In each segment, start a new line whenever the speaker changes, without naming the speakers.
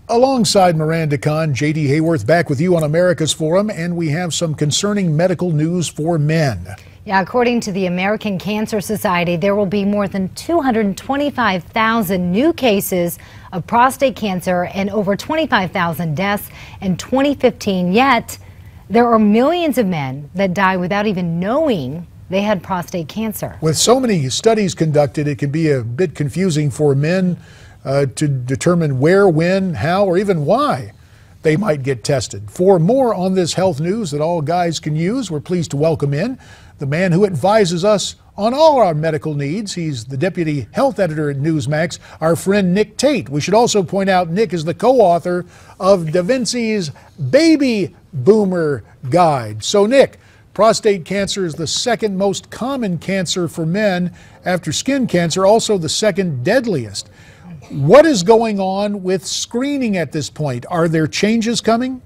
Alongside Miranda Kahn, J.D. Hayworth back with you on America's Forum, and we have some concerning medical news for men.
Yeah, according to the American Cancer Society, there will be more than 225,000 new cases of prostate cancer and over 25,000 deaths in 2015. Yet, there are millions of men that die without even knowing they had prostate cancer.
With so many studies conducted, it can be a bit confusing for men to determine where, when, how, or even why they might get tested. For more on this health news that all guys can use, we're pleased to welcome in the man who advises us on all our medical needs. He's the deputy health editor at Newsmax, our friend Tate. We should also point out Nick is the co-author of Da Vinci's Baby Boomer Guide. So Nick, prostate cancer is the second most common cancer for men after skin cancer, also the second deadliest. What is going on with screening at this point? Are there changes coming?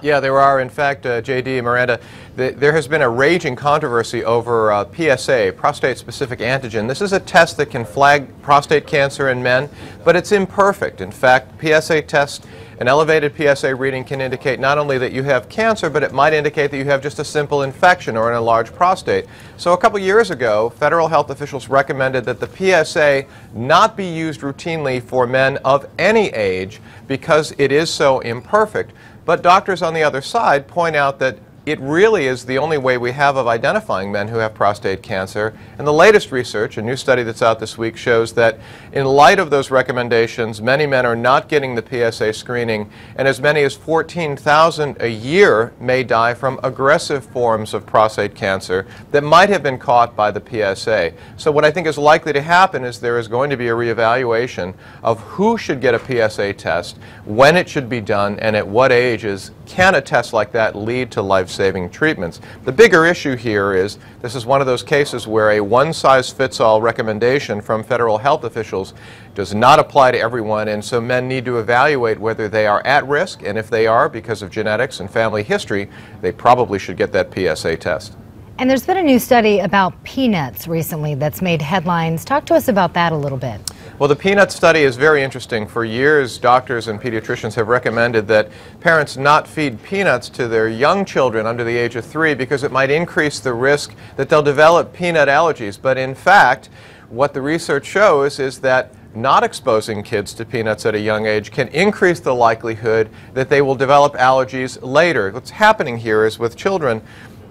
Yeah, there are. In fact, J.D. and Miranda, there has been a raging controversy over PSA, prostate-specific antigen. This is a test that can flag prostate cancer in men, but it's imperfect. In fact, PSA test, an elevated PSA reading can indicate not only that you have cancer, but it might indicate that you have just a simple infection or an enlarged prostate. So a couple years ago, federal health officials recommended that the PSA not be used routinely for men of any age because it is so imperfect. But doctors on the other side point out that it really is the only way we have of identifying men who have prostate cancer. And the latest research, a new study that's out this week, shows that in light of those recommendations, many men are not getting the PSA screening, and as many as 14,000 a year may die from aggressive forms of prostate cancer that might have been caught by the PSA. So what I think is likely to happen is there is going to be a reevaluation of who should get a PSA test, when it should be done, and at what ages. Can a test like that lead to life-saving treatments? The bigger issue here is this is one of those cases where a one-size-fits-all recommendation from federal health officials does not apply to everyone, and so men need to evaluate whether they are at risk, and if they are because of genetics and family history, they probably should get that PSA test.
And there's been a new study about peanuts recently that's made headlines. Talk to us about that a little bit.
Well, the peanut study is very interesting. For years, doctors and pediatricians have recommended that parents not feed peanuts to their young children under the age of 3 because it might increase the risk that they'll develop peanut allergies. But in fact, what the research shows is that not exposing kids to peanuts at a young age can increase the likelihood that they will develop allergies later. What's happening here is with children,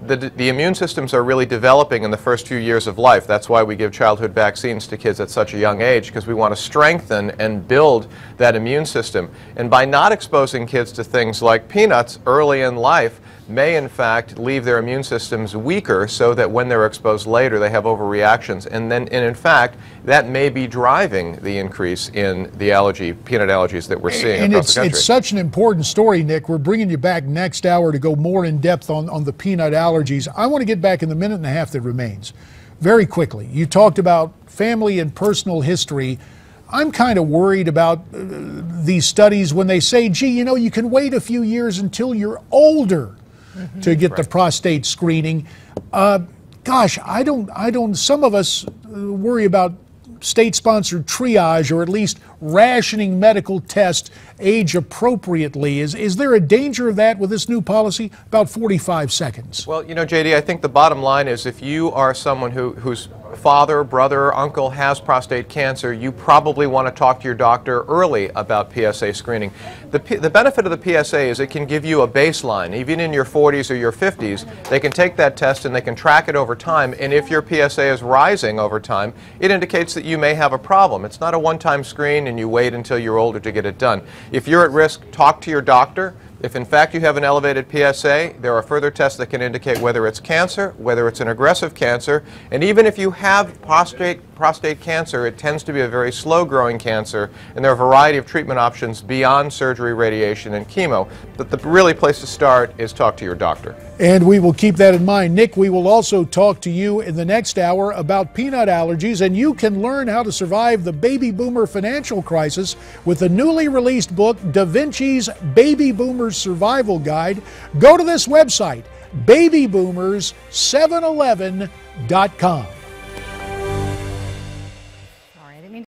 the immune systems are really developing in the first few years of life. That's why we give childhood vaccines to kids at such a young age, because we want to strengthen and build that immune system. And by not exposing kids to things like peanuts early in life may in fact leave their immune systems weaker so that when they're exposed later they have overreactions. And in fact, that may be driving the increase in the peanut allergies that we're seeing across the country.
It's such an important story, Nick. We're bringing you back next hour to go more in depth on the peanut allergies. I want to get back in the minute and a half that remains. Very quickly, you talked about family and personal history. I'm kind of worried about these studies when they say, gee, you know, you can wait a few years until you're older to get the prostate screening. Gosh, some of us worry about state-sponsored triage, or at least rationing medical tests age appropriately. Is there a danger of that with this new policy? About 45 seconds.
Well, you know, JD, I think the bottom line is if you are someone whose father, brother, uncle has prostate cancer, you probably want to talk to your doctor early about PSA screening. The benefit of the PSA is it can give you a baseline. Even in your 40s or your 50s, they can take that test and they can track it over time, and if your PSA is rising over time, it indicates that you may have a problem. It's not a one-time screen and you wait until you're older to get it done. If you're at risk, talk to your doctor. If in fact you have an elevated PSA, there are further tests that can indicate whether it's cancer, whether it's an aggressive cancer, and even if you have prostate cancer, it tends to be a very slow-growing cancer, and there are a variety of treatment options beyond surgery, radiation, and chemo. But the really place to start is talk to your doctor.
And we will keep that in mind. Nick, we will also talk to you in the next hour about peanut allergies, and you can learn how to survive the baby boomer financial crisis with the newly released book, Da Vinci's Baby Boomers Survival Guide. Go to this website, babyboomers711.com.